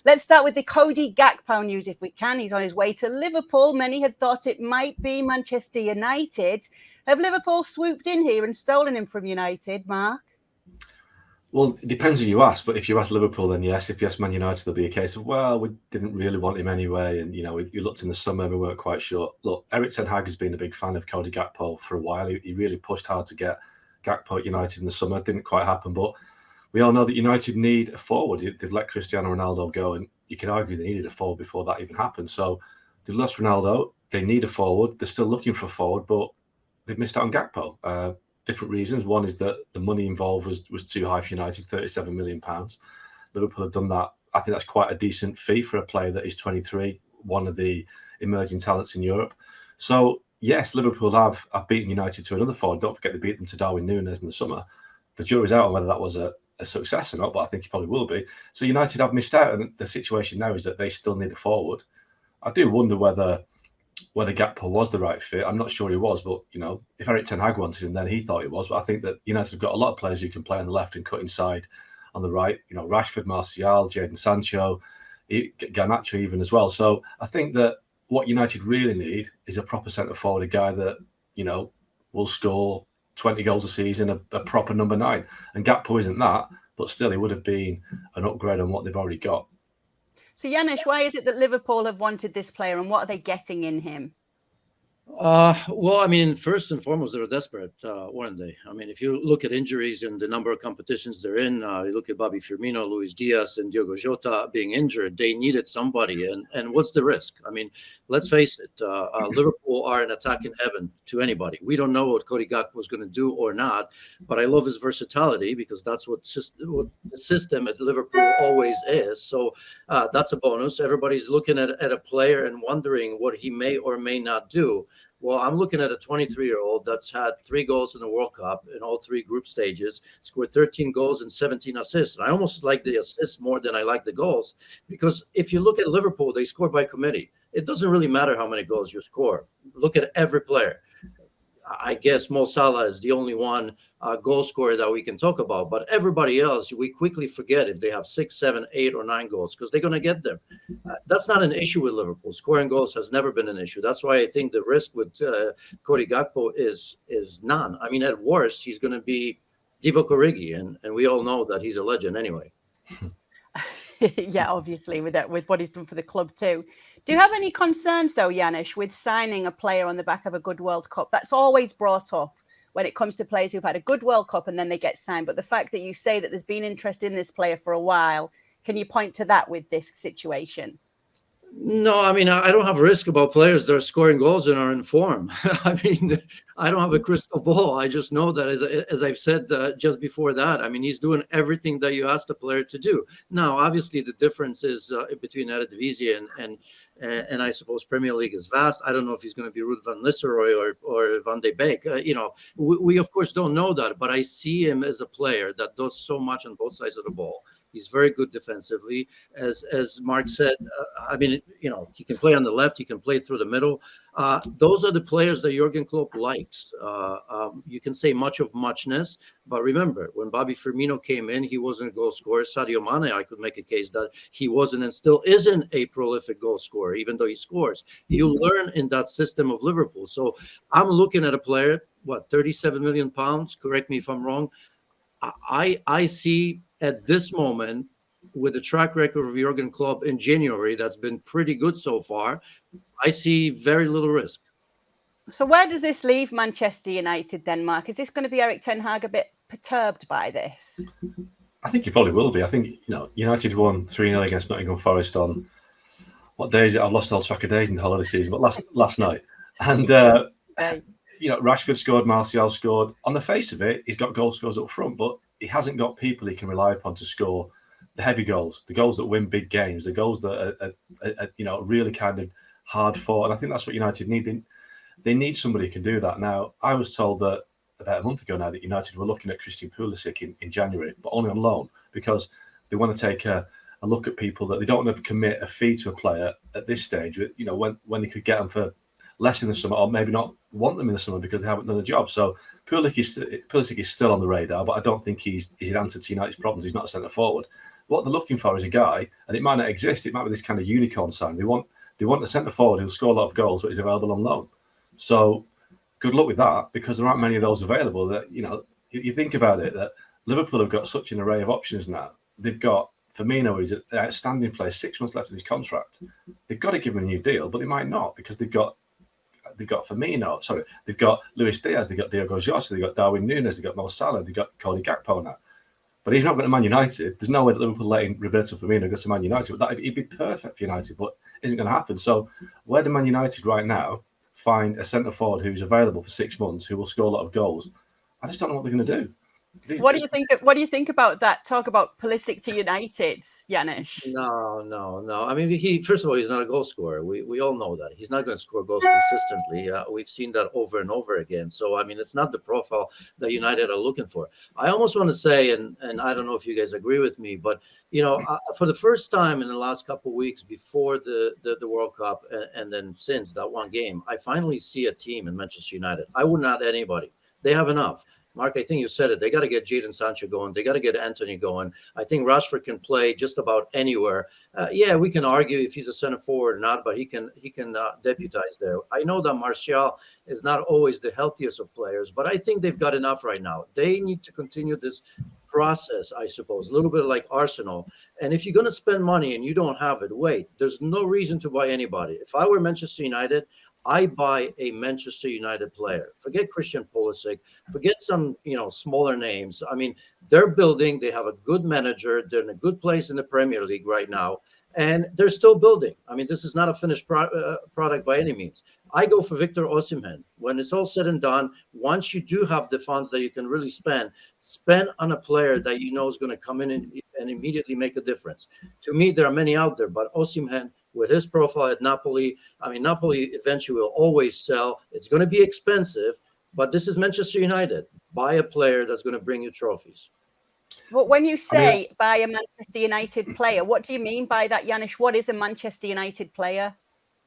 Let's start with the Cody Gakpo news, if we can. He's on his way to Liverpool. Many had thought it might be Manchester United. Have Liverpool swooped in here and stolen him from United, Mark? Well, it depends who you ask, but if you ask Liverpool, then yes. If you ask Man United, there'll be a case of, well, we didn't really want him anyway, and, we looked in the summer, we weren't quite sure. Look, Erik ten Hag has been a big fan of Cody Gakpo for a while. He really pushed hard to get Gakpo at United in the summer. It didn't quite happen, but we all know that United need a forward. They've let Cristiano Ronaldo go, and you can argue they needed a forward before that even happened. So they've lost Ronaldo. They need a forward. They're still looking for a forward, but they've missed out on Gakpo. Different reasons. One is that the money involved was too high for United, £37 million. Liverpool have done that. I think that's quite a decent fee for a player that is 23, one of the emerging talents in Europe. So, yes, Liverpool have beaten United to another forward. Don't forget they beat them to Darwin Núñez in the summer. The jury's out on whether that was a success or not, but I think it probably will be. So United have missed out, and the situation now is that they still need a forward. I do wonder whether Gakpo was the right fit. I'm not sure he was, but, if Erik ten Hag wanted him, then he thought he was. But I think that United have got a lot of players who can play on the left and cut inside on the right. Rashford, Martial, Jadon Sancho, Garnacho even as well. So I think that what United really need is a proper centre forward, a guy that, will score 20 goals a season, a proper number 9. And Gakpo isn't that, but still he would have been an upgrade on what they've already got. So, Janusz, why is it that Liverpool have wanted this player, and what are they getting in him? Well, I mean, first and foremost, they're desperate, weren't they? I mean, if you look at injuries and the number of competitions they're in, you look at Bobby Firmino, Luis Diaz, and Diogo Jota being injured, they needed somebody. And what's the risk? I mean, let's face it, Liverpool are an attack in heaven to anybody. We don't know what Cody Gakpo is going to do or not, but I love his versatility because that's what the system at Liverpool always is. So that's a bonus. Everybody's looking at a player and wondering what he may or may not do. Well, I'm looking at a 23-year-old that's had 3 goals in the World Cup in all 3 group stages, scored 13 goals and 17 assists. And I almost like the assists more than I like the goals, because if you look at Liverpool, they score by committee. It doesn't really matter how many goals you score. Look at every player. I guess Mo Salah is the only one goal scorer that we can talk about. But everybody else, we quickly forget if they have 6, 7, 8, or 9 goals, because they're going to get them. That's not an issue with Liverpool. Scoring goals has never been an issue. That's why I think the risk with Cody Gakpo is none. I mean, at worst, he's going to be Divock Origi, and we all know that he's a legend anyway. Yeah, obviously, with what he's done for the club too. Do you have any concerns, though, Janusz, with signing a player on the back of a good World Cup? That's always brought up when it comes to players who've had a good World Cup and then they get signed. But the fact that you say that there's been interest in this player for a while, can you point to that with this situation? No, I mean, I don't have a risk about players that are scoring goals and are in form. I mean, I don't have a crystal ball. I just know that, as I've said just before that, I mean, he's doing everything that you asked a player to do. Now, obviously, the difference is between Eredivisie and I suppose Premier League is vast. I don't know if he's going to be Ruud van Nistelrooy or Van de Beek. We of course don't know that, but I see him as a player that does so much on both sides of the ball. He's very good defensively. As Mark said, I mean, he can play on the left. He can play through the middle. Those are the players that Jurgen Klopp likes. You can say much of muchness, but remember, when Bobby Firmino came in, he wasn't a goal scorer. Sadio Mane, I could make a case that he wasn't and still isn't a prolific goal scorer, even though he scores. You learn in that system of Liverpool. So I'm looking at a player, £37 million? Correct me if I'm wrong. I see at this moment, with the track record of Jurgen Klopp in January, that's been pretty good so far, I see very little risk. So where does this leave Manchester United then, Mark? Is this going to be Erik ten Hag a bit perturbed by this? I think he probably will be. I think, United won 3-0 against Nottingham Forest on, what day is it? I've lost all track of days in the holiday season, but last night. And, Rashford scored, Martial scored. On the face of it, he's got goal scorers up front, but he hasn't got people he can rely upon to score the heavy goals, the goals that win big games, the goals that are really kind of hard fought. And I think that's what United need. They need somebody who can do that. Now, I was told that about a month ago now that United were looking at Christian Pulisic in January, but only on loan, because they want to take a look at people that they don't want to commit a fee to a player at this stage, when they could get them for less in the summer, or maybe not want them in the summer because they haven't done a job. So Pulisic is still on the radar, but I don't think he's an answer to United's problems. He's not a centre forward. what they're looking for is a guy, and it might not exist. It might be this kind of unicorn sign. They want a centre forward who'll score a lot of goals, but is available on loan. So good luck with that, because there aren't many of those available. That, you know, you think about it, that Liverpool have got such an array of options now. They've got Firmino, who's an outstanding player, 6 months left in his contract. They've got to give him a new deal, but they might not, because they've got Firmino. Sorry, they've got Luis Diaz, they've got Diogo Jota, they've got Darwin Núñez, they've got Mo Salah, they've got Cody Gakpo now. But he's not going to Man United. There's no way that Liverpool letting Roberto Firmino go to Man United. But he'd be perfect for United, but isn't going to happen. So where do Man United right now find a centre forward who's available for 6 months, who will score a lot of goals? I just don't know what they're going to do. What do you think? What do you think about that? Talk about Pulisic to United, Janusz. No. I mean, first of all, he's not a goal scorer. We all know that he's not going to score goals consistently. We've seen that over and over again. So I mean, it's not the profile that United are looking for. I almost want to say, and I don't know if you guys agree with me, but you know, for the first time in the last couple of weeks before the World Cup, and then since that one game, I finally see a team in Manchester United. I would not add anybody. They have enough. Mark, I think you said it. They got to get Jadon Sancho going. They got to get Anthony going. I think Rashford can play just about anywhere. Yeah, we can argue if he's a center forward or not, but he can deputize there. I know that Martial is not always the healthiest of players, but I think they've got enough right now. They need to continue this process, I suppose, a little bit like Arsenal. And if you're going to spend money and you don't have it, wait. There's no reason to buy anybody. If I were Manchester United, I buy a Manchester United player. Forget Christian Pulisic. Forget some, smaller names. I mean, they're building. They have a good manager. They're in a good place in the Premier League right now, and they're still building. I mean, this is not a finished product by any means. I go for Victor Osimhen. When it's all said and done, once you do have the funds that you can really spend on a player that you know is going to come in and immediately make a difference. To me, there are many out there, but Osimhen, with his profile at Napoli, I mean, Napoli eventually will always sell. It's going to be expensive, but this is Manchester United. Buy a player that's going to bring you trophies. Well, when you say buy a Manchester United player, what do you mean by that, Janusz? What is a Manchester United player?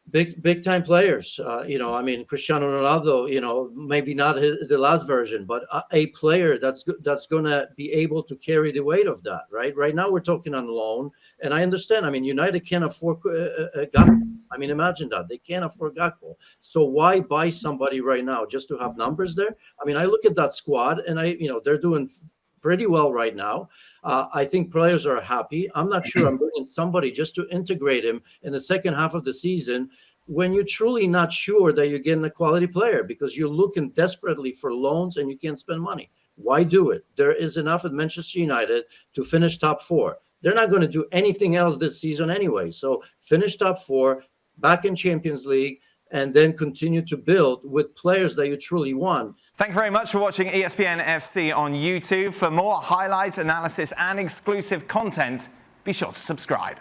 Big time players. I mean, Cristiano Ronaldo, maybe not the last version, but a player that's going to be able to carry the weight of that, right? Right now we're talking on loan, and I understand. I mean, United can't afford Gakpo. I mean, imagine that. They can't afford Gakpo. So why buy somebody right now just to have numbers there? I mean, I look at that squad and they're doing pretty well right now. I think players are happy. I'm not sure I'm bringing somebody just to integrate him in the second half of the season when you're truly not sure that you're getting a quality player, because you're looking desperately for loans and you can't spend money. Why do it? There is enough at Manchester United to finish top 4. They're not going to do anything else this season anyway. So finish top 4, back in Champions League, and then continue to build with players that you truly want. Thank you very much for watching ESPN FC on YouTube. For more highlights, analysis, and exclusive content, be sure to subscribe.